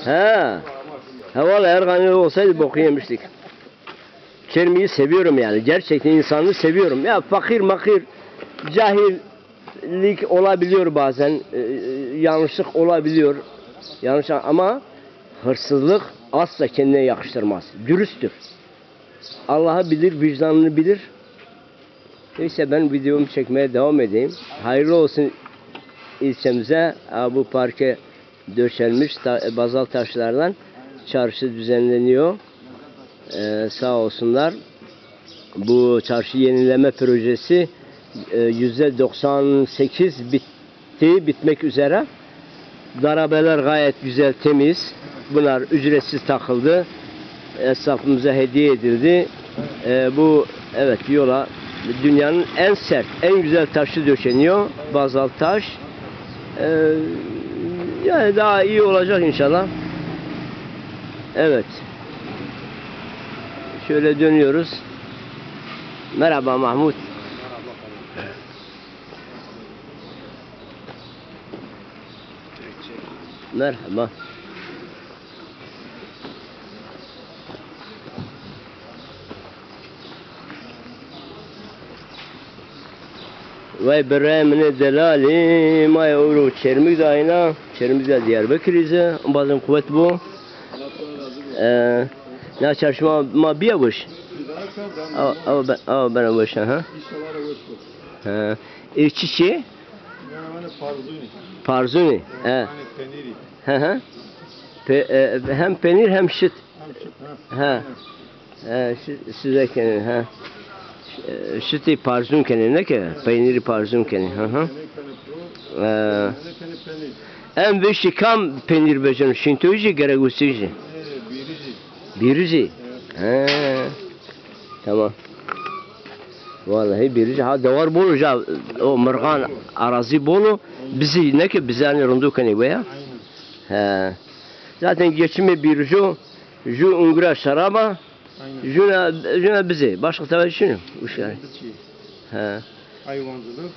He. He valla Ergan'ı olsaydı boku yemiştik. Çermi'yi seviyorum yani. Gerçekten insanı seviyorum. Ya fakir makir, cahillik olabiliyor bazen. Yanlışlık olabiliyor. Yanlış ama hırsızlık asla kendine yakıştırmaz. Dürüsttür. Allah'ı bilir, vicdanını bilir. Neyse ben videomu çekmeye devam edeyim. Hayırlı olsun ilçemize. Bu parke döşelmiş bazalt taşlardan çarşı düzenleniyor. Sağ olsunlar. Bu çarşı yenileme projesi %98 bitmek üzere. Darabeler gayet güzel, temiz. Bunlar ücretsiz takıldı. Esnafımıza hediye edildi. Bu evet yola dünyanın en sert, en güzel taşı döşeniyor. Bazalt taş. Yani daha iyi olacak inşallah. Evet. Şöyle dönüyoruz. Merhaba Mahmut. Merhaba. Vay beremine delali ma yavru çermik dayına çermik de Diyarbakır'ı bazı kuvvet bu ne çarşıma ma biyavuş ama ben boş ha çiçeği parzuni hem peynir hem şıt size kenin şıtı parzun kenin ne ki peyniri parzun kenin en beşi kam peynir becan şintoji geregusici birici tamam vallahi birici ha davar bolu ja o mırgan arazi bolu bizi ne ki bize hani rundu keni veya zaten geçimi birici ju ungra şaraba juna bize başka tabii şunu uşağım hayvancılık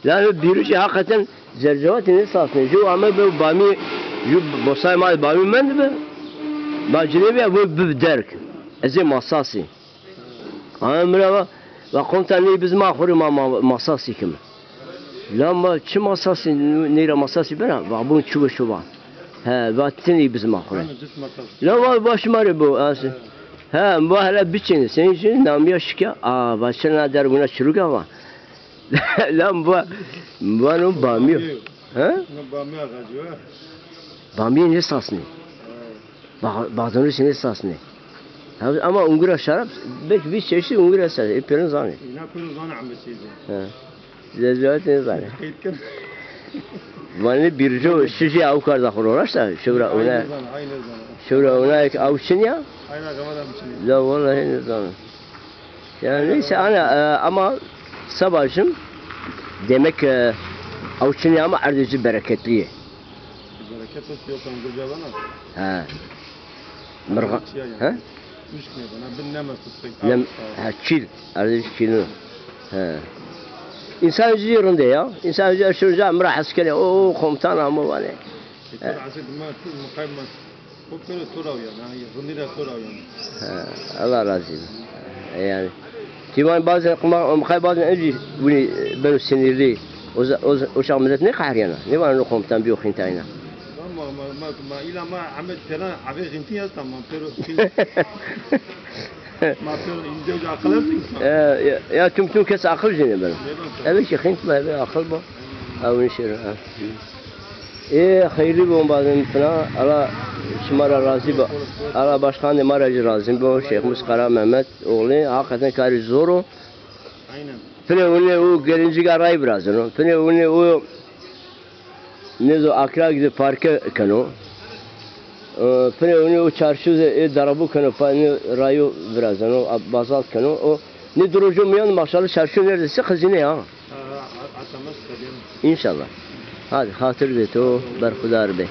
yani birici hakikaten zercevatın esasında ju ama bu bami ju bosay mal bami mend be bacine bu derk eze masasi amra ve kontani biz mahuri masasi kim lama çi masasi nere masasi bana ve bu çuva çuva vatini biz mahuri lama başmarı bu asi bu hala biçin senin için namiya şika başına der buna çürük ama lan bu bana bamıyor bamıyor ne sasını bazıları için ne sasını ama Ungura şarap belki bir çeşit Ungura şarap hepiniz zanı ne yapıyoruz zanı amesiyle zezvat ne zanı bana birçok şişe avukar uğraşsa şura ona avçın ya la vallahi ne zanı yani neyse ama sabahcım demek avçın ya ama ardıcı bereketli bereket yok Ungurca bana مرغا ها؟ مش كده انا بالنمس نم هتشيل ardıcı çiğni İnsan yüzü yerinde ya. İnsan yüzü aşırıca emrah askeri. O komutan ama var ya. Allah razı olsun. Yani. Divan bazen bazen önce bunu ben sinirli. O şahmet ne kahriyana. Ne var o komutan bir okuyun tayına. ما إلى ما عملت كلام عبير غنتي أصلا ما بيرو ما بيرو إنجاز عقلت يا تم كاس عقل جنبه بنا أبي شيء خنت ما أبي عقل با أو نشر خيري بون بعدين فنا على شمار رازي با على başkan maracı razı bu Şeyh Muskara Mehmet oğlu hakikaten kari zoru aynen fene o gelinci garay biraz onu fene o ne zo akra gide parke kano fene o çarşı darabu kano pani rayo biraz onu bazalt kano o ne durucu miyan maşallah çarşı neredeyse hazine ya inşallah hadi hatır de to berkudar be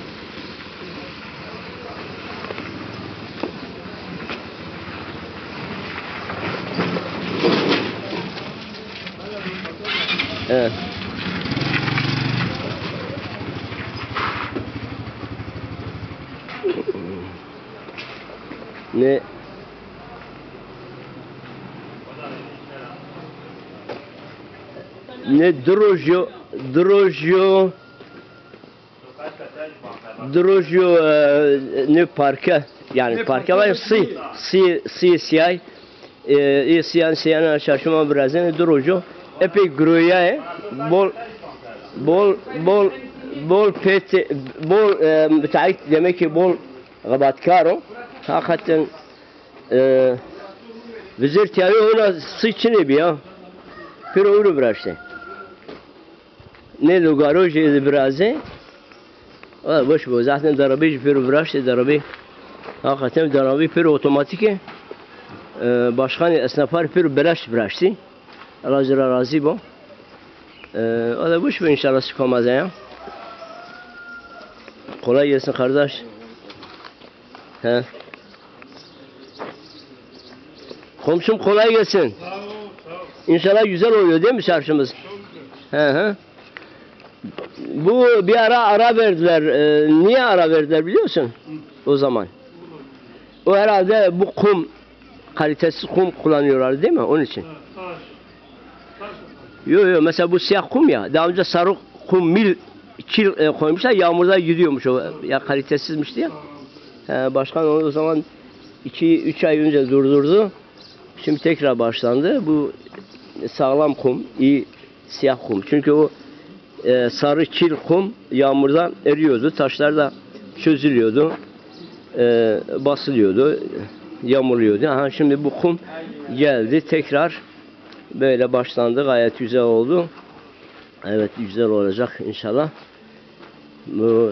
ne drojo ne parke yani parke var si siyah siyah şaşma biraz ne drojo epey groya bol pet müteahhit demek ki bol gabatkaro hakikaten vizir tiyari ona sıçını bir ya pero uru bıraştı ne lugaro jezi biraze o boş bu zaten darabi pero bıraştı darabi hakikaten darabi pero otomatike başkan esnaflar pero belaş bıraştı Allah razı bu o da boş bu inşallah çıkamaz ya kolay gelsin kardeş. He. Komşum kolay gelsin. İnşallah güzel oluyor değil mi çarşımız? He. Bu bir ara verdiler. Niye ara verdiler biliyor musun? O zaman. O herhalde bu kum kalitesiz kum kullanıyorlar değil mi? Onun için. Yok mesela bu siyah kum ya. Daha önce sarı kum kil koymuşlar. Yağmurda gidiyormuş o. Ya kalitesizmişti ya. Başkan o zaman 2-3 ay önce durdurdu. Şimdi tekrar başlandı. Bu sağlam kum, iyi siyah kum. Çünkü o sarı kil kum yağmurda eriyordu. Taşlar da çözülüyordu. Basılıyordu. Yağmurluyordu. Şimdi bu kum geldi. Tekrar böyle başlandı. Gayet güzel oldu. Evet güzel olacak inşallah. Bu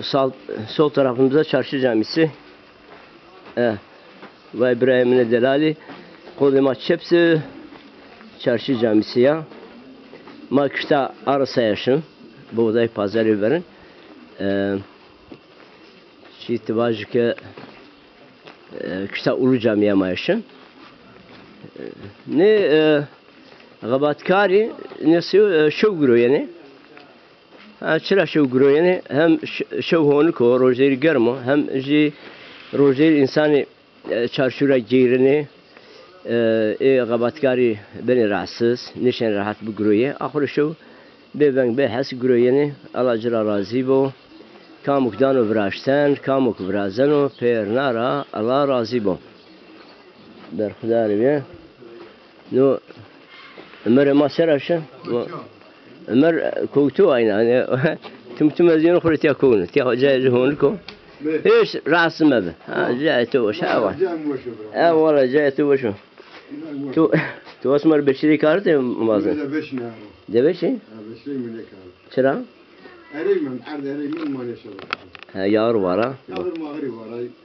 sol tarafımızda çarşı camisi. Ve İbrahim'in delali Kodema Çepsi çarşı camisi ya. Makışta arasa yaşın. Buğday pazarı verin. İtibacı ki kışta Ulu Camiye yaşın. Ne gabatkari nasıl şovguru yani. Çıra şovguru yani hem şovhonu ko rojeri germo hem ji rojeri insanı çarşıra girini gabatkari beni rahatsız nişan rahat bu gruye ahır şov beveng behas gruyeni Allah razı bu kamukdan vraşten kamuk vrazeno pernara Allah razı bu berxudar be no Ömer maseraşın Ömer kokutu aynı hani tüm azyon xurtiya konu tiya hoca honko ايش راس مبه جاءت وش هوا والله جاءت وش تو اسمر بشري كارت مازن ده بشي بشري من كارت شرا اري من عرض اري من ما يشرب ها yar var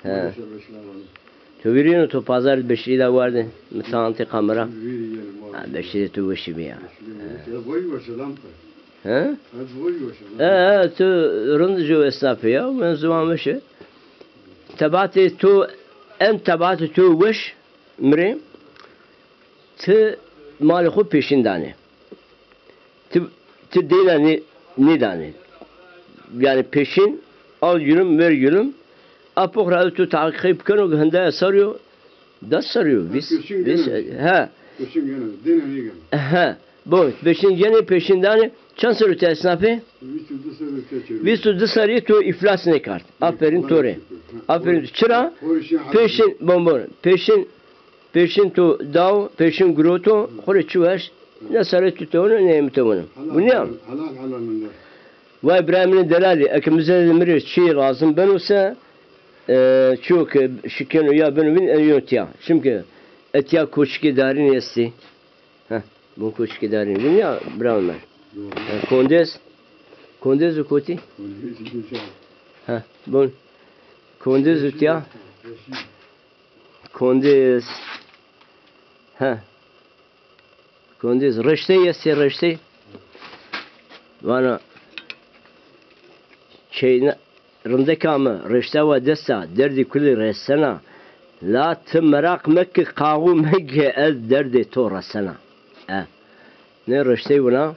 ha Tövürüyor tu pazar beşi de vardı müsaanti kamera beşi tu beşi ya ha tu rındıcı esnafı ya ben zamanmışı tabatı tu en tabatı tu veş mre tı malıku peşindani tı değil ne dani yani peşin al yürüm ver yürüm apokra tu takip kanu handa sarıyor da sarıyor biz ha ha bu peşinden çan sarıyor esnafı biz tu sarıyor tu iflas ne kart aferin tore aferin çıra peşin bombon peşin tu dav peşin groto khore çuvaş ne sarıyor tu ne emtonu bu ne ve İbrahim'in delali ekimize demir şey lazım ben olsa çok şükür ya benim yönetiyor. Çünkü etiya koçki darin yesti. Ha, bu koçki darin. Bu ya Brownlar. Kondes ukoti. Ha, bu kondes etiya. Kondes. Ha. Kondes reşte yesti reşte. Bana şeyine رندكام رشتا ودسا دردي كل رسنا لا تمرق مك قاو مك از دردي تو رسنا ne rüştey buna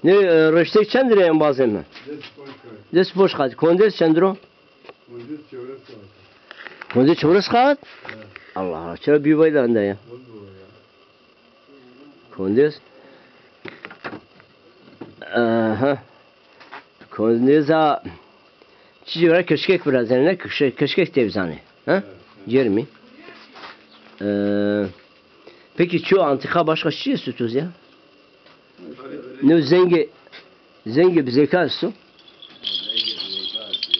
ne rüştey çendire en bazen mi des boş kat kondes çendro kondes çevres kat Allah Allah. Çara bir bayda anda ya. Konduz. Aha. Konduz'a çiğ var keşkek biraz ne keşkek tevzani. Ha? Jeremy. Peki çoğu antika başka şey istiyoruz ya? Ne zengi bir zeka su.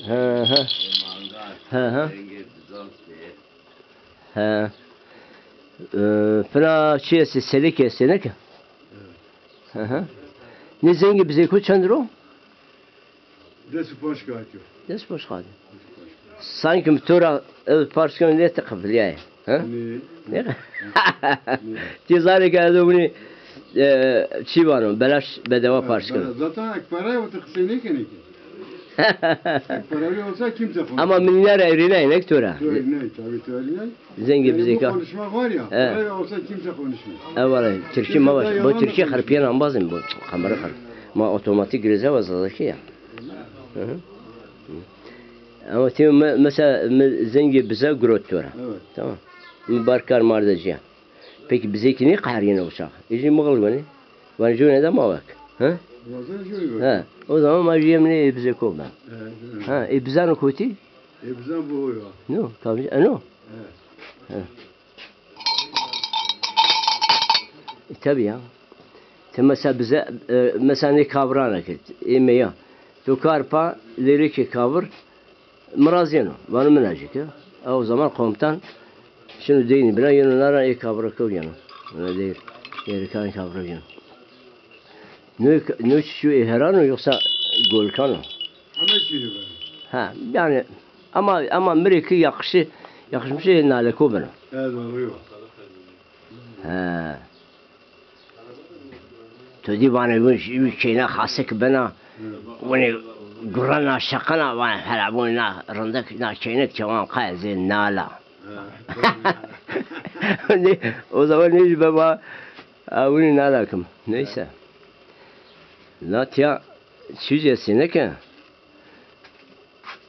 Ha ha. Ha ha. Ha. Fena şey selik esene ki. Ha ha. Ne zengi bir zeka çandro? Desi boş kaçıyor. Des boş kaldı. Sanki mtora parçanı ne takbil ya. Ha? Ne? Tizari geldi bunu çi var belaş bedava parçanı. Zaten para o tıksini ki. Parayı olsa kimse konuşmaz. Ama milyar evrine inek tora. Ne tabii söylüyor. Zengi bir zeka. Bu konuşma var ya. Parayı olsa kimse konuşmaz. Evet, Türkiye ma baş. Bu Türkiye harpiyen ambazım bu. Kamera harp. Ma otomatik grize vazadaki ya. Ama tim mesela zengi bize grot tora. Evet. Tamam. Mübarkar mardacıya. Peki bizdeki ne kahrine uçak? İşin mağıl beni. Bana ne de mavak. Ha? Ha. O zaman majiyem ne bize kovma. Ha. Bize ne koti? Bize bu ya. No. Tabii. No. Evet. Tabii ya. Mesela bize mesela ne kavrana ki? Ya. Tu karpa lirik kavr mrazino. Bana menajik ya. O zaman komutan şunu deyin bile yanına kavra koyuyor. Öyle değil. Yerikan kavra koyuyor. Ne şu ihranı yoksa golkanı? Ama şey var. Ha yani ama Amerika yakışmış nale koben. Evet oluyor. Ha. Todi bana bu şeyine hasık bana. Bunu Gurana şakana var hala bu randak na şeyine çavan kayze nala. O zaman ne baba bunu nala kim? Neyse. Latya çizesine ki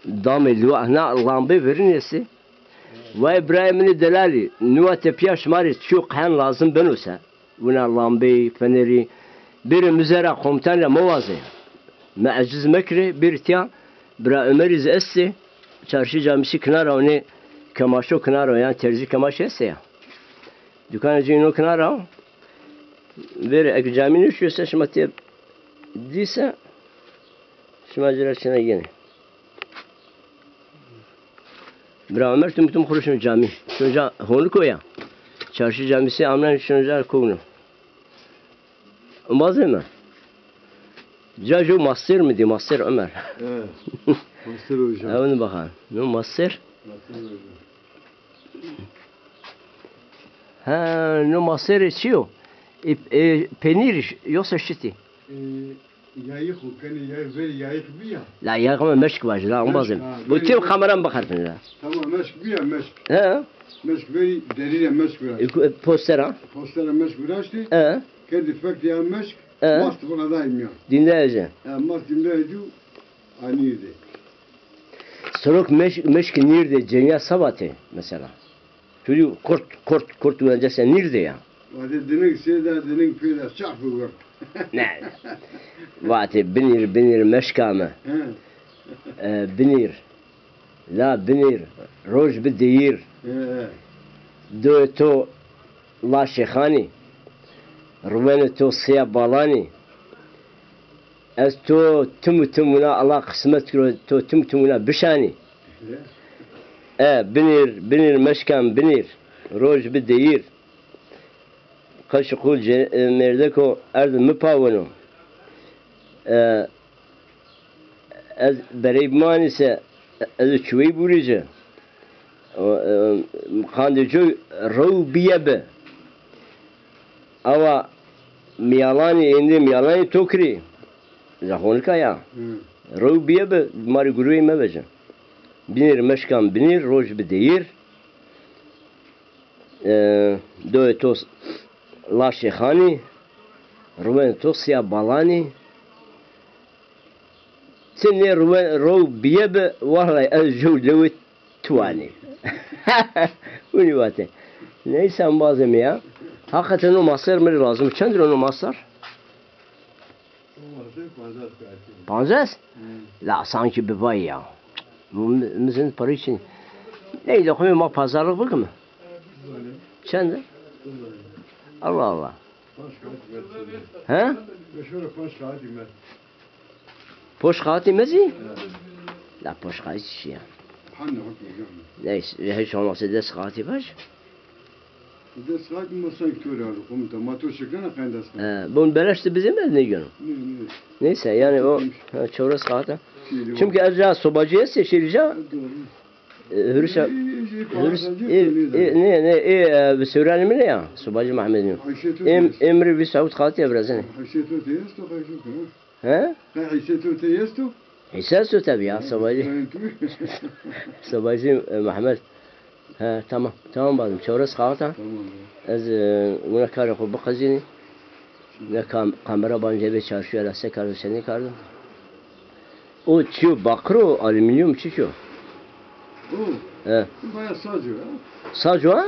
damelu ana lambe verinesi ve İbrahim'in delali nuvate piyaş mari çok hen lazım benuse. Buna lambe feneri bir müzera komutanla muvazi. Mecaz mekre bir tiya bra Ömeriz esse çarşı camisi kenara onu kamaşo kenara yani terzi kamaş esse ya. Dükkanı cino kenara bir caminin şu seçmeti diyse şmacıraçına yine. Bra Ömer tüm kuruşun cami. Şunca honu koya. Çarşı camisi amran şunca konu. Bazı mı? Cacu Masır mı diye Masır Ömer. Evet. Masır hocam. Onu bakalım. Ne Masır? Ha, ne Masır içiyor. Peynir yoksa şiti. Yayık o kani yayık bir ya. La yağma meşk var la ambazım. Bu tüm kameram bakarım la. Tamam meşk bir ya meşk. He? Meşk bir deriyle meşk bir. Poster ha? Postera meşk bir açtı. He? Kendi fek ya meşk. He? Mast buna daim ya. Dinleyici. Mast dinleyici aniydi. Sorok meşk nerede? Cenya Sabat'ı mesela. Çocuk kurt öncesi nerede ya? Vade denek seda denek peyda çarpı var. Ne? Vate binir meşkamı. Binir. La binir. Roj bideyir. Do to la şekhani. Ruvene to siya balani. Ez to tümüne Allah kısmet kiro to tümüne bişani. Binir meşkam binir. Roj bideyir. Kaşıkul merdeko erdi müpavunu. Ez bereyman ise ez çuvi burice. Kandıcı robiye be. Ama miyalani indi miyalani tokri. Zahonka ya. Robiye be mari guruy mevece. Binir meşkan binir roj bideyir. Do tos La Şekhani, Ruven Tosya Balani, sen ne Ruven Robiye be vallahi el jevlevi tuani. Bu nivate. Neyse bazen ya. Hakikaten o masar mı lazım? Çendir onu masar? Panzes? La sanki bir vay ya. Bizim para için. Neydi okuyayım ma pazarlık bakın mı? Çendir? Allah Allah. He? Poş kağıt imezi? La poş kağıt işi ya. Neyse hiç olmazsa des kağıt baş. Bunu beleşti bizim mi ne diyorsun? Neyse yani o çorası kağıt. Çünkü acaba sobacıya seçileceğim. Hürşa ne Sürani mi ne ya? Sobacı Mehmet'in. Emri bir Saud kağıt ya biraz ne? He? İsa tabii ya sobacı. Sobacı Mehmet. Ha tamam. Tamam badım. Çorası kağıt ha. Az buna kar ko bakazini. Ne kamera bence çarşıya la sekar seni kardım. O çiğ bakro alüminyum çiğ. Bayağı sacı ya. Sacı ha?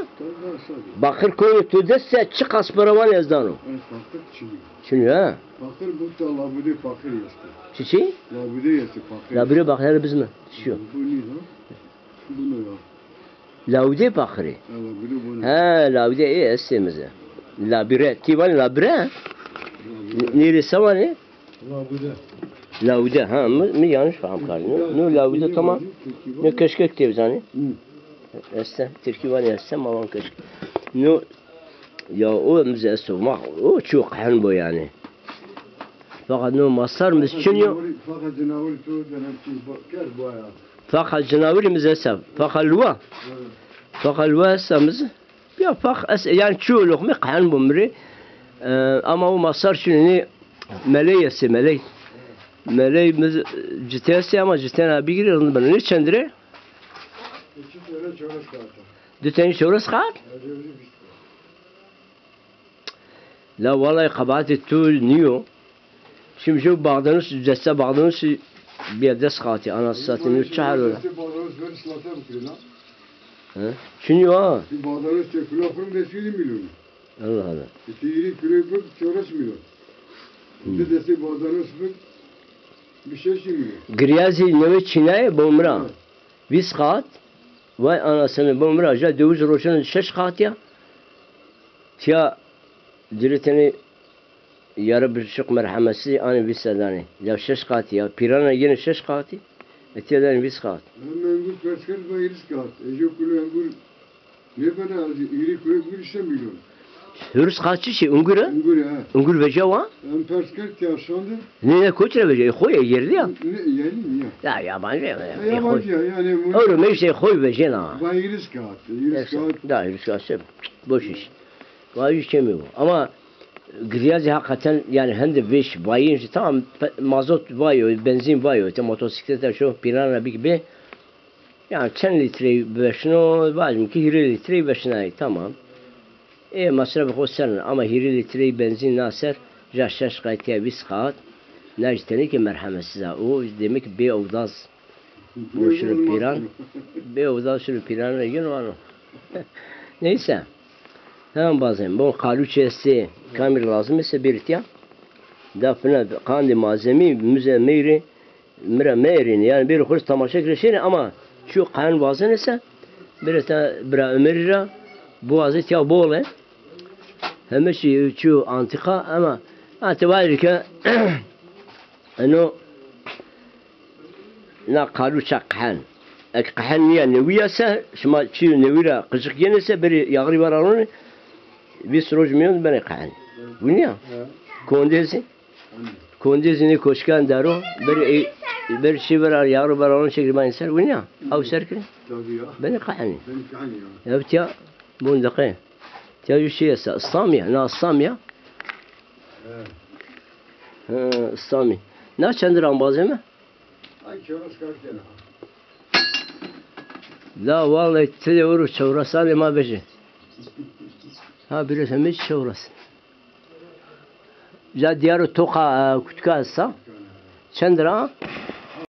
Bakır koyu tudesse çık asparavan yazdan o. Bakır çiğ. Çiğ ha? Bakır bu da labude bakır yastı. Çiçi? Labude yastı bakır. Labire bakır biz mi? Şu. Bu ne lan? Bu ne ya? Laude bakırı. Labude bu ne? Ha laude esimize. Labire. Tivan labire. Neresi var ne? Labude. Laude ha mı yanlış faham karnı. Ne laude tamam. Ne keşkek diye hani. Esse Türkiye var ya esse malan keşkek. Ne ya o müze sormak o çok hen bu yani. Fakat ne masar mı çünkü Fakat cenavur tu dönem ki bakar bu ya. fakat cenavur müze sev. Fakat lua. Fakat lua samız. Ya fakat yani çoğuluk mu hen bu mri. Ama o masar çünkü meleyesi meley. Meley citesi ama citen abi giriyor bana ne çendire? Düteni şurası kal? La vallahi kabahati tu niyo. Şimdi şu bağdanız cesse bağdanız bir ders kati anası satını çağırıyor. Çünkü o. Bağdanız çekilofun desili milyon. Allah Allah. Tiri kürek çorası milyon. Bir desi bağdanız bir şey milyon. Griyazi neve Çin'e bomra. Vis kat. Vay anasını bomra. Ja dövüz roşanın şeş kat ya. Tiya direteni yarı bir şık merhamesi ani vis sedani. Ya şeş kat ya. Pirana yine şeş katı. Etiyadan vis kat. Mengur persker ve iris kat. Ejo kulu engur ne kadar iri kürek bir şey milyon. Hürüs kaçı şey ungura? Engur ya. Ungur vecava? En persker tiyarşandı. Ne koçra vecava? Koy yerdi ya. Ne yani ya. Ya yabancı ya. Yabancı ya yani. Öyle mevşe koy vecena. Ve iris kat. İris kat. Da hürüs kaçı. Boş iş. Vay iş mi bu? Ama Griyazi hakikaten yani hem de beş bayın tamam mazot var benzin var motosikletler şu pirana gibi yani 10 litre başına var ki 20 litre başına tamam. Masraf koysan ama 20 litre benzin nasır yaşaş kayıtya viskat necteni ki merhametsiz o demek ki bir ovdaz bu şunu piran bir ovdaz şunu pirana yine var. Neyse. Tamam bazen bu kaluçesi kamil lazım ise bir ihtiyaç. Dafına kandi malzemi müze meyri mira meyrin yani bir kurs tamaşa kreşini ama şu kan bazen ise bir ta bra ömerira bu azet ya bole hem şey şu antika ama atibarı ki ano na kaluça kan kan yani viyasa şuma çi nevira kızık yenese bir yağri var onun bir sürücü müyüm ben kan. Bu ne ya? Kondezi. Kondezi ne koşkan daro bir şey var yağri var onun şekli ben ser bu ne ya? Av serkli. Ben kan. Ben kan ya. Evet ya. Bu dakika. Ya şu şey ise İslamiye, na İslamiye. İslami. Ne çendiran bazı mı? Ay çorası kalken. La vallahi tede vuru çevrasal ma beji. Ha biraz hemen çevrası. Ya diyarı toka kutkasa. Çendira.